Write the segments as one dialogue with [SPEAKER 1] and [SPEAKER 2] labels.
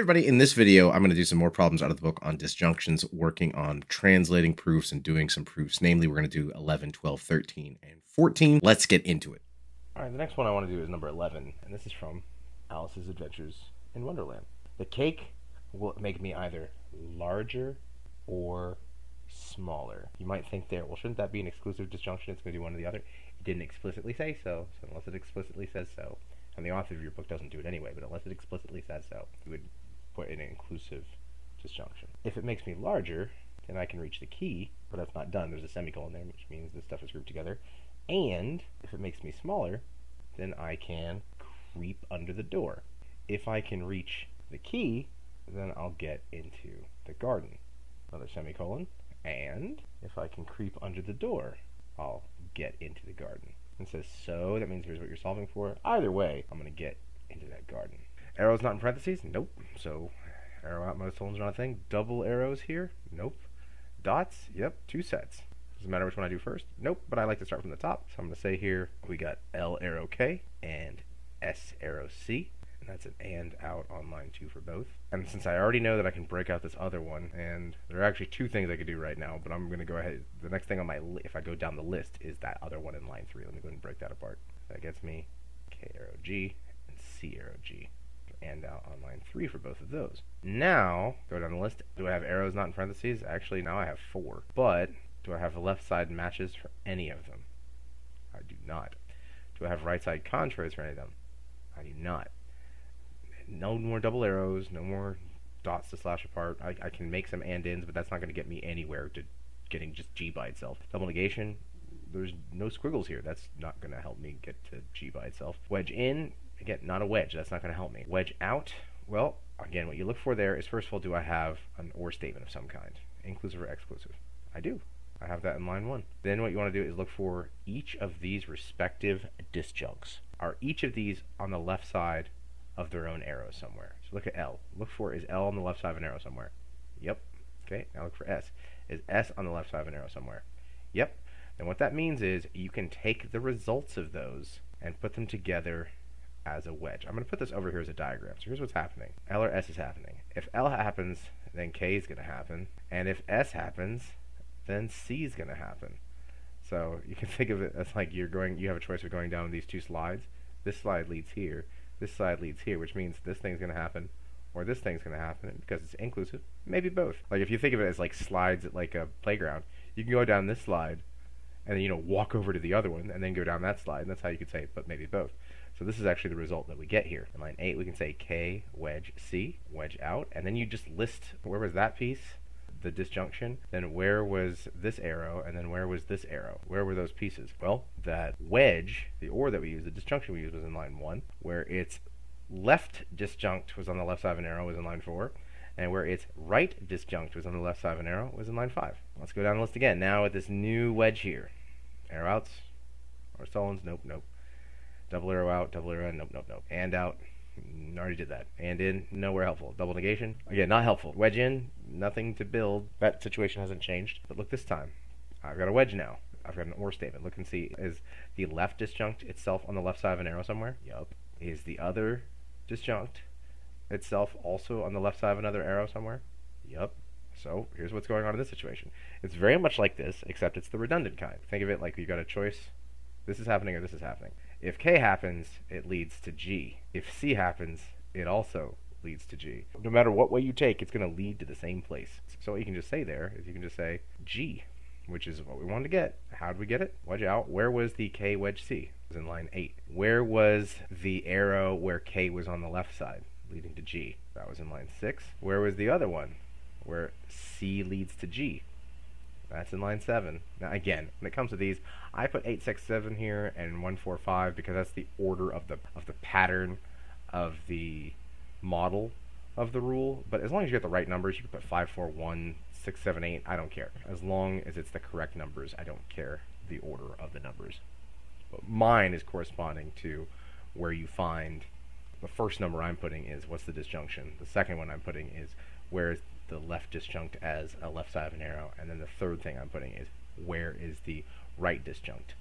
[SPEAKER 1] everybody, in this video I'm going to do some more problems out of the book on disjunctions, working on translating proofs and doing some proofs. Namely, we're going to do 11, 12, 13, and 14. Let's get into it.
[SPEAKER 2] Alright, the next one I want to do is number 11, and this is from Alice's Adventures in Wonderland. The cake will make me either larger or smaller. You might think there, well, shouldn't that be an exclusive disjunction? It's going to do one or the other. It didn't explicitly say so, so unless it explicitly says so, and the author of your book doesn't do it anyway, but unless it explicitly says so, you would put in an inclusive disjunction. If it makes me larger, then I can reach the key, but that's not done. There's a semicolon there, which means this stuff is grouped together. And if it makes me smaller, then I can creep under the door. If I can reach the key, then I'll get into the garden. Another semicolon. And if I can creep under the door, I'll get into the garden. It says so, that means here's what you're solving for. Either way, I'm going to get into that garden. Arrows not in parentheses? Nope. So arrow out, most holes are not a thing. Double arrows here? Nope. Dots? Yep, 2 sets. Doesn't matter which one I do first? Nope, but I like to start from the top. So I'm going to say here we got L arrow K and S arrow C. And that's an and out on line 2 for both. And since I already know that I can break out this other one, and there are actually 2 things I could do right now, but I'm going to go ahead. The next thing on my if I go down the list is that other one in line 3. Let me go ahead and break that apart. That gets me K arrow G and C arrow G. And out on line 3 for both of those. Now, go down the list. Do I have arrows not in parentheses? Actually, now I have 4. But do I have the left side matches for any of them? I do not. Do I have right side contraries for any of them? I do not. No more double arrows, no more dots to slash apart. I can make some and-ins, but that's not going to get me anywhere to getting just G by itself. Double negation, there's no squiggles here. That's not going to help me get to G by itself. Wedge in, again, not a wedge. That's not going to help me. Wedge out, well, again, what you look for there is, first of all, do I have an or statement of some kind? Inclusive or exclusive? I do. I have that in line 1. Then what you want to do is look for each of these respective disjuncts. Are each of these on the left side of their own arrow somewhere? So look at L. Look for, is L on the left side of an arrow somewhere? Yep. Okay, now look for S. Is S on the left side of an arrow somewhere? Yep. And what that means is you can take the results of those and put them together as a wedge. I'm going to put this over here as a diagram. So here's what's happening. L or S is happening. If L happens, then K is going to happen. And if S happens, then C is going to happen. So you can think of it as like you have a choice of going down these 2 slides. This slide leads here. This slide leads here, which means this thing's going to happen, or this thing's going to happen, because it's inclusive. Maybe both. Like if you think of it as like slides at like a playground, you can go down this slide, and then walk over to the other one, and then go down that slide, and that's how you could say, but maybe both. So this is actually the result that we get here. In line 8, we can say K, wedge, C, wedge out, and then you just list where was that piece, the disjunction, then where was this arrow, and then where was this arrow? Where were those pieces? Well, that wedge, the or that we used, the disjunction we used was in line 1, where its left disjunct was on the left side of an arrow was in line 4, and where its right disjunct was on the left side of an arrow was in line 5. Let's go down the list again. Now with this new wedge here. Arrow outs, or solons, nope, nope. Double arrow out, double arrow in, nope, nope, nope. And out, already did that. And in, nowhere helpful. Double negation, again, not helpful. Wedge in, nothing to build. That situation hasn't changed. But look this time. I've got a wedge now. I've got an or statement. Look and see, is the left disjunct itself on the left side of an arrow somewhere? Yup. Is the other disjunct itself also on the left side of another arrow somewhere? Yup. So here's what's going on in this situation. It's very much like this, except it's the redundant kind. Think of it like you got a choice. This is happening or this is happening. If K happens, it leads to G. If C happens, it also leads to G. No matter what way you take, it's going to lead to the same place. So what you can just say there is you can just say G, which is what we wanted to get. How did we get it? Wedge out. Where was the K wedge C? It was in line 8. Where was the arrow where K was on the left side, leading to G? That was in line 6. Where was the other one, where C leads to G? That's in line 7. Now again, when it comes to these, I put 8, 6, 7 here and 1, 4, 5 because that's the order of the pattern of the model of the rule. But as long as you get the right numbers, you can put 5, 4, 1, 6, 7, 8. I don't care. As long as it's the correct numbers, I don't care the order of the numbers. But mine is corresponding to where you find the first number I'm putting is what's the disjunction. The second one I'm putting is where is the left disjunct as a left side of an arrow, and then the third thing I'm putting is where is the right disjunct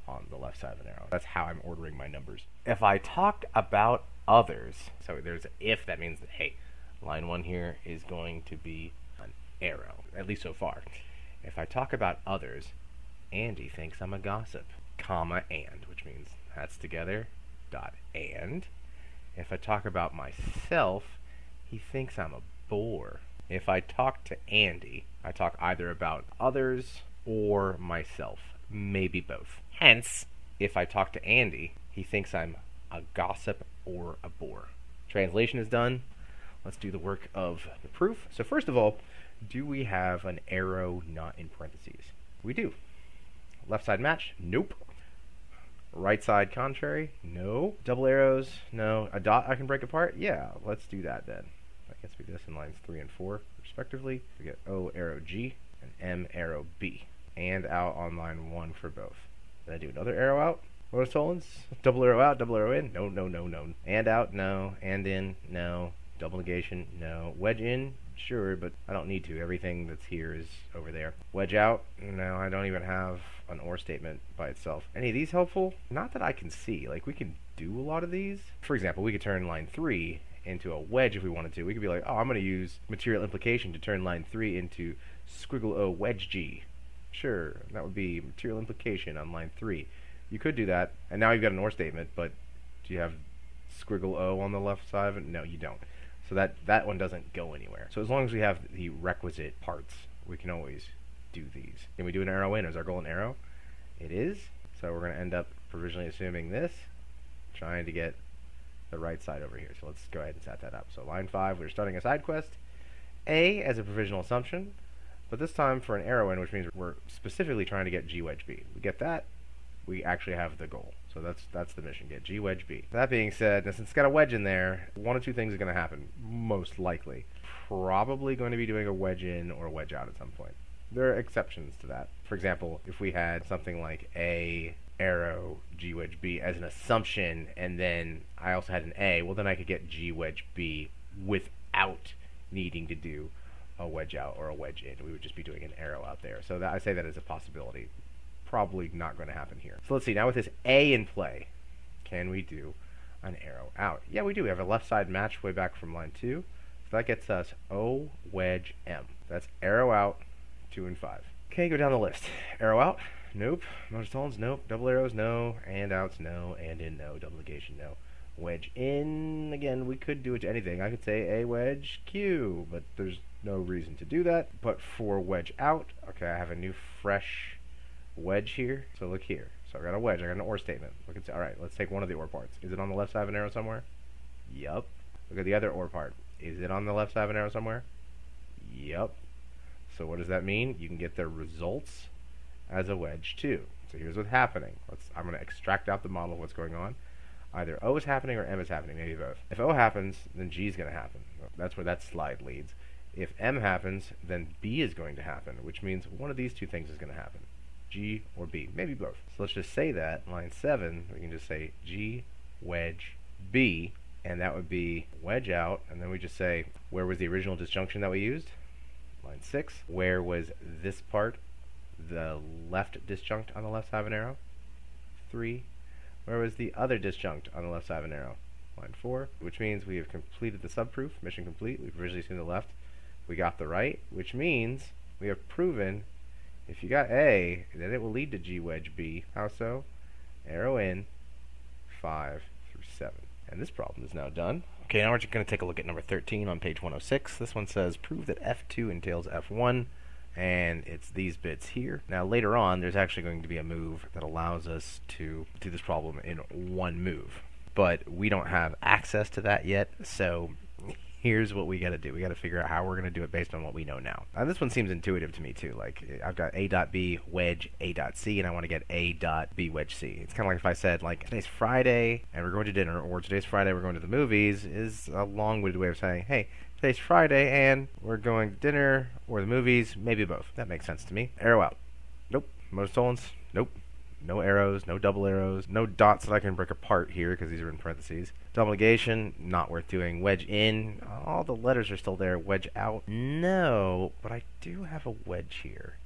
[SPEAKER 2] on the left side of an arrow. That's how I'm ordering my numbers. If I talk about others, so there's if, that means that, hey, Line 1 here is going to be an arrow, at least so far. If I talk about others, Andy thinks I'm a gossip, comma, and, which means that's together, dot, and. If I talk about myself, he thinks I'm a bore. If I talk to Andy, I talk either about others or myself, maybe both. Hence, if I talk to Andy, he thinks I'm a gossip or a bore. Translation is done. Let's do the work of the proof. So first of all, do we have an arrow not in parentheses? We do. Left side match? Nope. Right side contrary? No. Double arrows? No. A dot I can break apart? Yeah, let's do that then. That gets me this in lines 3 and 4, respectively. We get O arrow G and M arrow B. And out on line 1 for both. Then I do another arrow out. Bonus tolens? Double arrow out, double arrow in? No, no, no, no. And out? No. And in? No. Double negation? No. Wedge in? Sure, but I don't need to. Everything that's here is over there. Wedge out? No, I don't even have an or statement by itself. Any of these helpful? Not that I can see. Like, we can do a lot of these. For example, we could turn line 3 into a wedge if we wanted to. We could be like, oh, I'm going to use material implication to turn line 3 into squiggle O wedge G. Sure, that would be material implication on line 3. You could do that, and now you've got an or statement, but do you have squiggle O on the left side of it? No, you don't. So that one doesn't go anywhere. So as long as we have the requisite parts, we can always do these. Can we do an arrow in? Is our goal an arrow? It is. So we're going to end up provisionally assuming this, trying to get the right side over here. So let's go ahead and set that up. So line 5, we're starting a side quest. A as a provisional assumption, but this time for an arrow in, which means we're specifically trying to get G wedge B. We get that, we actually have the goal. So that's the mission, get G wedge B. That being said, since it's got a wedge in there, one of two things is going to happen, most likely. Probably going to be doing a wedge in or a wedge out at some point. There are exceptions to that. For example, if we had something like A, arrow, G wedge B as an assumption, and then I also had an A, well then I could get G wedge B without needing to do a wedge out or a wedge in. We would just be doing an arrow out there. So I say that as a possibility. Probably not going to happen here. So let's see, now with this A in play, can we do an arrow out? Yeah, we do. We have a left side match way back from line 2. So that gets us O wedge M. That's arrow out, 2 and 5. Okay, go down the list. Arrow out, nope. Bonus tolens, nope. Double arrows, no. And outs, no. And in, no. Double negation, no. Wedge in, again, we could do it to anything. I could say A wedge Q, but there's no reason to do that. But for wedge out, okay, I have a new fresh wedge here. So look here. So I got a wedge. I got an or statement. Look at. All right. Let's take one of the or parts. Is it on the left side of an arrow somewhere? Yup. Look at the other or part. Is it on the left side of an arrow somewhere? Yup. So what does that mean? You can get the results as a wedge too. So here's what's happening. I'm going to extract out the model of what's going on. Either O is happening or M is happening. Maybe both. If O happens, then G is going to happen. That's where that slide leads. If M happens, then B is going to happen, which means one of these two things is going to happen. G or B, maybe both. So let's just say that, line 7, we can just say G wedge B, and that would be wedge out, and then we just say, where was the original disjunction that we used? Line 6. Where was this part, the left disjunct on the left side of an arrow? 3. Where was the other disjunct on the left side of an arrow? Line 4, which means we have completed the subproof, mission complete. We've originally seen the left. We got the right, which means we have proven if you got A, then it will lead to G wedge B. How so? Arrow in, 5 through 7. And this problem is now done. Okay, now we're just going to take a look at number 13 on page 106. This one says, prove that F2 entails F1, and it's these bits here. Now later on, there's actually going to be a move that allows us to do this problem in one move. But we don't have access to that yet, so here's what we got to do. We got to figure out how we're going to do it based on what we know now. This one seems intuitive to me too. Like I've got A dot B wedge A dot C, and I want to get A dot B wedge C. It's kind of like if I said like today's Friday and we're going to dinner, or today's Friday we're going to the movies, is a long-winded way of saying, hey, today's Friday and we're going to dinner or the movies, maybe both. That makes sense to me. Arrow out. Nope. Motor tolens. Nope. No arrows, no double arrows, no dots that I can break apart here because these are in parentheses. Double negation, not worth doing. Wedge in, all the letters are still there. Wedge out, no, but I do have a wedge here.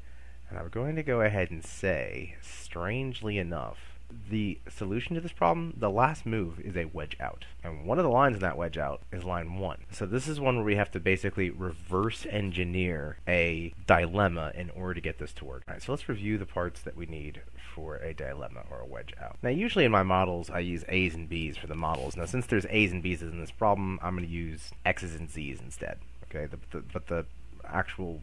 [SPEAKER 2] And I'm going to go ahead and say, strangely enough, The solution to this problem, the last move is a wedge out. And one of the lines in that wedge out is line 1. So this is one where we have to basically reverse engineer a dilemma in order to get this to work. Alright, so let's review the parts that we need for a dilemma or a wedge out. Now usually in my models I use A's and B's for the models. Now since there's A's and B's in this problem, I'm going to use X's and Z's instead. Okay, but the actual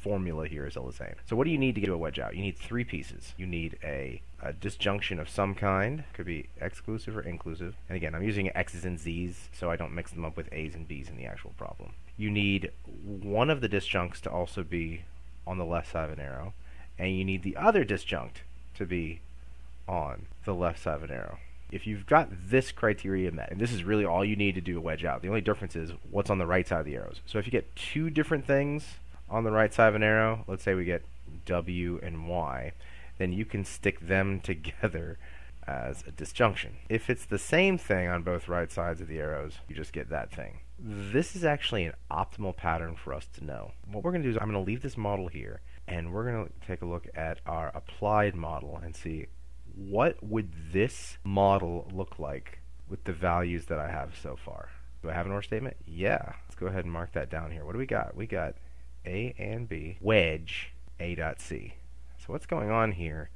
[SPEAKER 2] formula here is all the same. So what do you need to get a wedge out? You need 3 pieces. You need a disjunction of some kind. Could be exclusive or inclusive. And again, I'm using X's and Z's so I don't mix them up with A's and B's in the actual problem. You need one of the disjuncts to also be on the left side of an arrow, and you need the other disjunct to be on the left side of an arrow. If you've got this criteria met, and this is really all you need to do a wedge out, the only difference is what's on the right side of the arrows. So if you get 2 different things on the right side of an arrow, let's say we get W and Y, then you can stick them together as a disjunction. If it's the same thing on both right sides of the arrows, you just get that thing. This is actually an optimal pattern for us to know. What we're going to do is I'm going to leave this model here, and we're going to take a look at our applied model and see what would this model look like with the values that I have so far. Do I have an OR statement? Yeah. Let's go ahead and mark that down here. What do we got? We got A and B, wedge A dot C. So what's going on here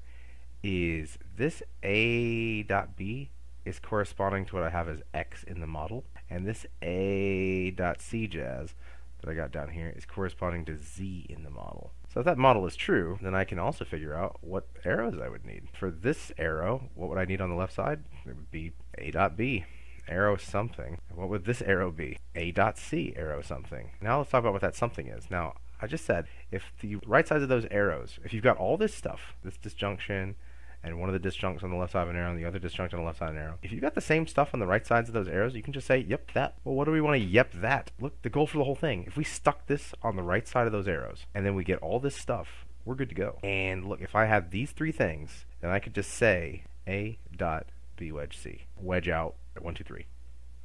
[SPEAKER 2] is this A dot B is corresponding to what I have as X in the model, and this A dot C jazz that I got down here is corresponding to Z in the model. So if that model is true, then I can also figure out what arrows I would need. For this arrow, what would I need on the left side? It would be A dot B, arrow something. What would this arrow be? A dot C, arrow something. Now let's talk about what that something is. Now, I just said, if the right sides of those arrows, if you've got all this stuff, this disjunction, and one of the disjuncts on the left side of an arrow, and the other disjunct on the left side of an arrow, if you've got the same stuff on the right sides of those arrows, you can just say, yep, that. Well, what do we want to yep that? Look, the goal for the whole thing, if we stuck this on the right side of those arrows, and then we get all this stuff, we're good to go. And look, if I have these 3 things, then I could just say A dot B wedge C. Wedge out at 1, 2, 3.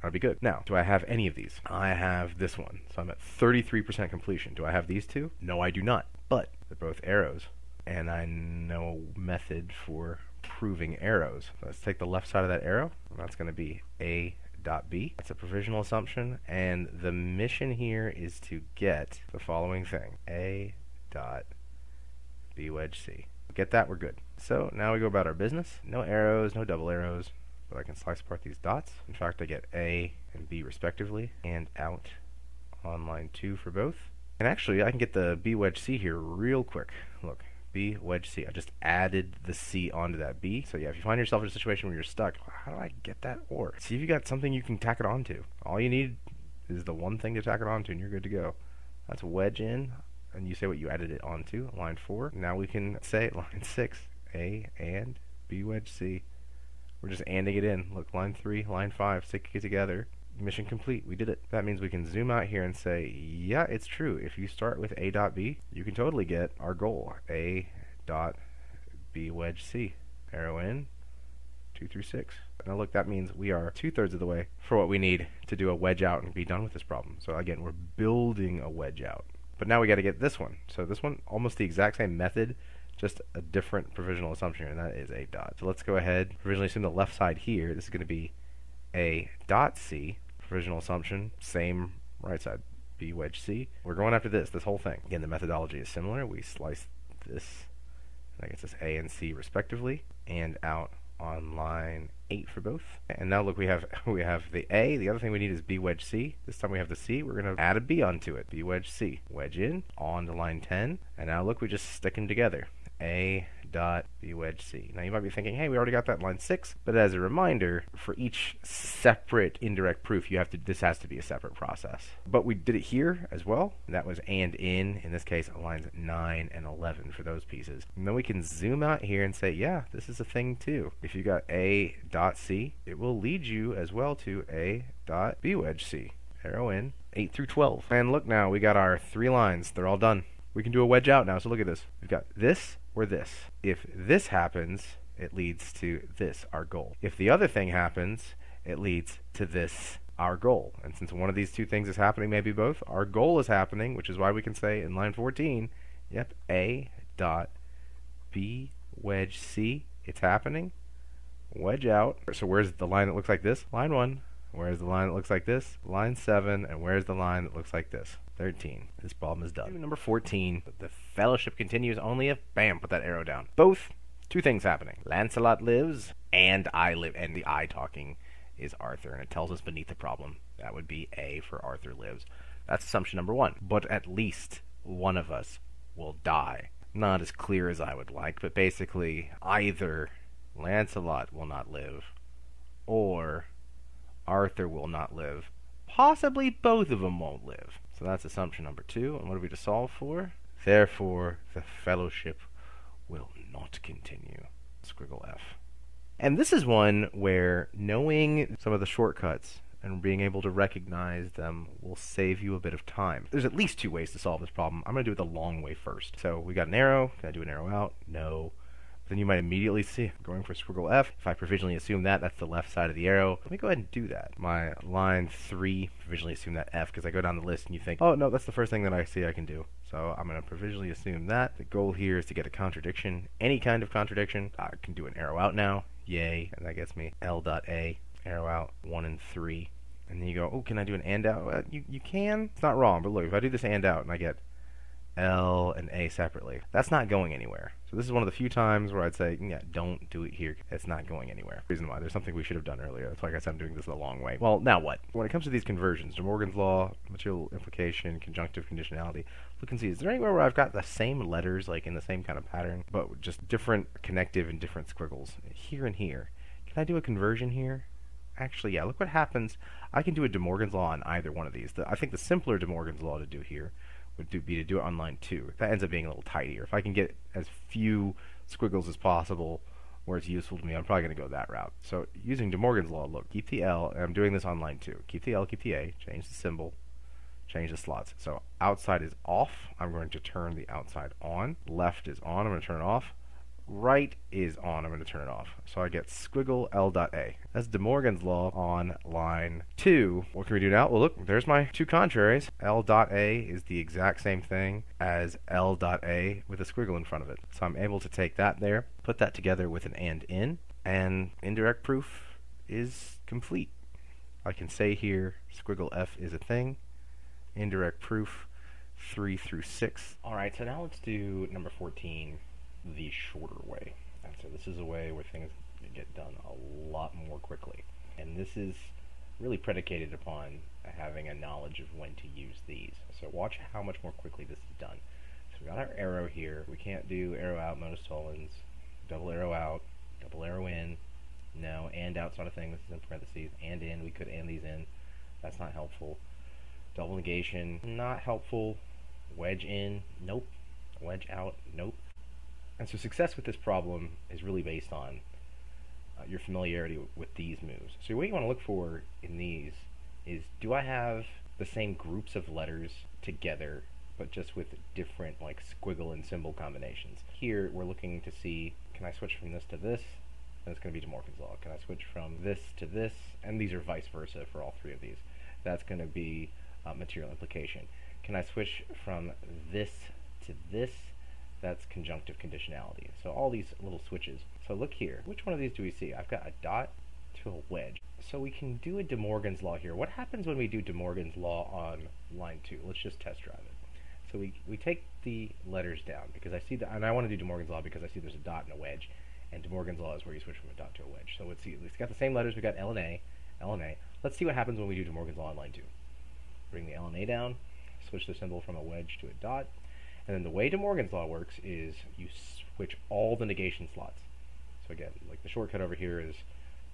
[SPEAKER 2] That'd be good. Now, do I have any of these? I have this one. So I'm at 33% completion. Do I have these 2? No, I do not. But they're both arrows, and I know a method for proving arrows. So let's take the left side of that arrow, and that's going to be A dot B. That's a provisional assumption, and the mission here is to get the following thing. A dot B wedge C. Get that, we're good. So now we go about our business. No arrows, no double arrows. But I can slice apart these dots. In fact, I get A and B respectively, and out on line 2 for both. And actually, I can get the B wedge C here real quick. Look, B wedge C. I just added the C onto that B. So yeah, if you find yourself in a situation where you're stuck, how do I get that OR? See if you got something you can tack it onto. All you need is the one thing to tack it onto, and you're good to go. That's wedge in, and you say what you added it onto, line 4. Now we can say line 6, A and B wedge C. We're just anding it in. Look, line 3, line 5, stick it together. Mission complete. We did it. That means we can zoom out here and say, yeah, it's true. If you start with A dot B, you can totally get our goal. A dot B wedge C. Arrow in, 2 through 6. Now look, that means we are 2/3 of the way for what we need to do a wedge out and be done with this problem. So again, we're building a wedge out. But now we got to get this one. So this one, almost the exact same method, just a different provisional assumption, and that is A dot. So let's go ahead, provisionally assume the left side here. This is going to be A dot C, provisional assumption, same right side, B wedge C. We're going after this whole thing. Again, the methodology is similar. We slice this, that gets us A and C respectively, and out on line 8 for both. And now look, we have the A. The other thing we need is B wedge C. This time we have the C. We're going to add a B onto it. B wedge C. Wedge in, on to line 10. And now look, we just stick them together. A dot B wedge C. Now you might be thinking, hey, we already got that in line 6. But as a reminder, for each separate indirect proof, this has to be a separate process. But we did it here as well. That was and in this case, lines 9 and 11 for those pieces. And then we can zoom out here and say, yeah, this is a thing too. If you got A dot C, it will lead you as well to A dot B wedge C. Arrow in, 8 through 12. And look now, we got our 3 lines. They're all done. We can do a wedge out now. So look at this. We've got this or this. If this happens, it leads to this, our goal. If the other thing happens, it leads to this, our goal. And since one of these 2 things is happening, maybe both, our goal is happening, which is why we can say in line 14, yep, A dot B wedge C, it's happening. wedge out. So where's the line that looks like this? Line 1. Where's the line that looks like this? Line 7. And where's the line that looks like this? 13. This problem is done. Number 14. The fellowship continues only if, bam, put that arrow down. Both, two things happening. Lancelot lives, and I live. And the I talking is Arthur, and it tells us beneath the problem. That would be A for Arthur lives. That's assumption number 1. But at least one of us will die. Not as clear as I would like, but basically either Lancelot will not live or Arthur will not live. Possibly both of them won't live. So that's assumption number 2. And what are we to solve for? Therefore, the fellowship will not continue. Squiggle F. And this is one where knowing some of the shortcuts and being able to recognize them will save you a bit of time. There's at least 2 ways to solve this problem. I'm going to do it the long way first. So we got an arrow. Can I do an arrow out? No. Then you might immediately see going for squiggle F. If I provisionally assume that, that's the left side of the arrow. Let me go ahead and do that. My line 3, provisionally assume that F, because I go down the list and you think, oh no, that's the first thing that I see I can do. So I'm going to provisionally assume that. The goal here is to get a contradiction, any kind of contradiction. I can do an arrow out now. Yay. And that gets me L.A, arrow out, 1 and 3. And then you go, oh, can I do an and out? You can. It's not wrong, but look, if I do this and out and I get L and A separately, that's not going anywhere. So this is one of the few times where I'd say, yeah, don't do it here. It's not going anywhere. Reason why, there's something we should have done earlier. That's why I guess I'm doing this the long way. Well, now what? When it comes to these conversions, De Morgan's law, material implication, conjunctive conditionality, look and see, is there anywhere where I've got the same letters, like in the same kind of pattern, but just different connective and different squiggles? Here and here. Can I do a conversion here? Actually, yeah, look what happens. I can do a De Morgan's law on either one of these. I think the simpler De Morgan's law to do here would be to do it on line 2. That ends up being a little tidier. If I can get as few squiggles as possible where it's useful to me, I'm probably going to go that route. So using De Morgan's law, look, keep the L, and I'm doing this on line 2. Keep the L, keep the A, change the symbol, change the slots. So outside is off. I'm going to turn the outside on. Left is on. I'm going to turn it off. Right is on. I'm going to turn it off. So I get squiggle L.A. That's De Morgan's law on line 2. What can we do now? Well, look, there's my 2 contraries. L.A is the exact same thing as L.A with a squiggle in front of it. So I'm able to take that there, put that together with an and indirect proof is complete. I can say here squiggle F is a thing. Indirect proof 3 through 6. All right, so now let's do number 14. The shorter way. And so this is a way where things get done a lot more quickly. And this is really predicated upon having a knowledge of when to use these. So watch how much more quickly this is done. So we got our arrow here. We can't do arrow out, modus tollens, double arrow out, double arrow in. No, and out's not a thing. This is in parentheses. And in, we could and these in. That's not helpful. Double negation, not helpful. Wedge in, nope. Wedge out, nope. And so success with this problem is really based on your familiarity with these moves. So what you want to look for in these is, do I have the same groups of letters together, but just with different like squiggle and symbol combinations? Here we're looking to see, can I switch from this to this? And it's going to be De Morgan's law. Can I switch from this to this? And these are vice versa for all 3 of these. That's going to be material implication. Can I switch from this to this? That's conjunctive conditionality. So all these little switches. So look here. Which one of these do we see? I've got a dot to a wedge. So we can do a De Morgan's law here. What happens when we do De Morgan's law on line 2? Let's just test drive it. So we take the letters down because I see that, and I want to do De Morgan's law because I see there's a dot and a wedge, and De Morgan's law is where you switch from a dot to a wedge. So let's see. It's got the same letters. We got L and A, L and A. Let's see what happens when we do De Morgan's law on line 2. Bring the L and A down, switch the symbol from a wedge to a dot. And then the way De Morgan's law works is you switch all the negation slots. So again, like the shortcut over here is,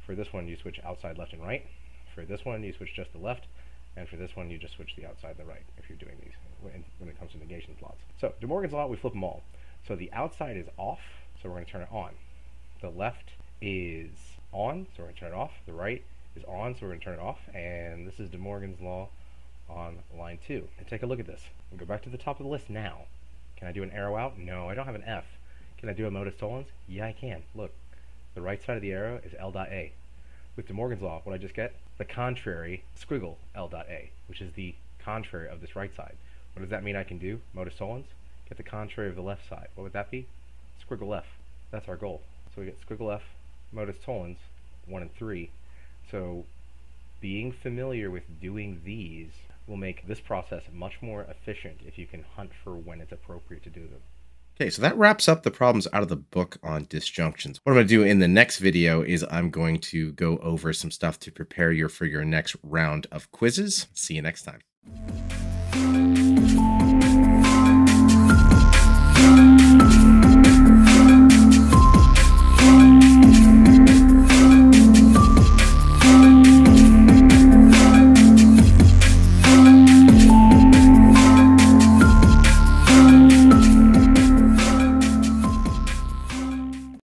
[SPEAKER 2] for this one you switch outside left and right. For this one you switch just the left. And for this one you just switch the outside and the right if you're doing these when it comes to negation slots. So De Morgan's law, we flip them all. So the outside is off, so we're going to turn it on. The left is on, so we're going to turn it off. The right is on, so we're going to turn it off. And this is De Morgan's law on line 2. And take a look at this. We'll go back to the top of the list now. Can I do an arrow out? No, I don't have an F. Can I do a modus tollens? Yeah, I can. Look, the right side of the arrow is L.A. With De Morgan's law, what I just get? The contrary squiggle L.A, which is the contrary of this right side. What does that mean I can do? Modus tollens? Get the contrary of the left side. What would that be? Squiggle F. That's our goal. So we get squiggle F, modus tollens, 1 and 3. So being familiar with doing these will make this process much more efficient if you can hunt for when it's appropriate to do them.
[SPEAKER 1] Okay, so that wraps up the problems out of the book on disjunctions. What I'm going to do in the next video is I'm going to go over some stuff to prepare you for your next round of quizzes. See you next time.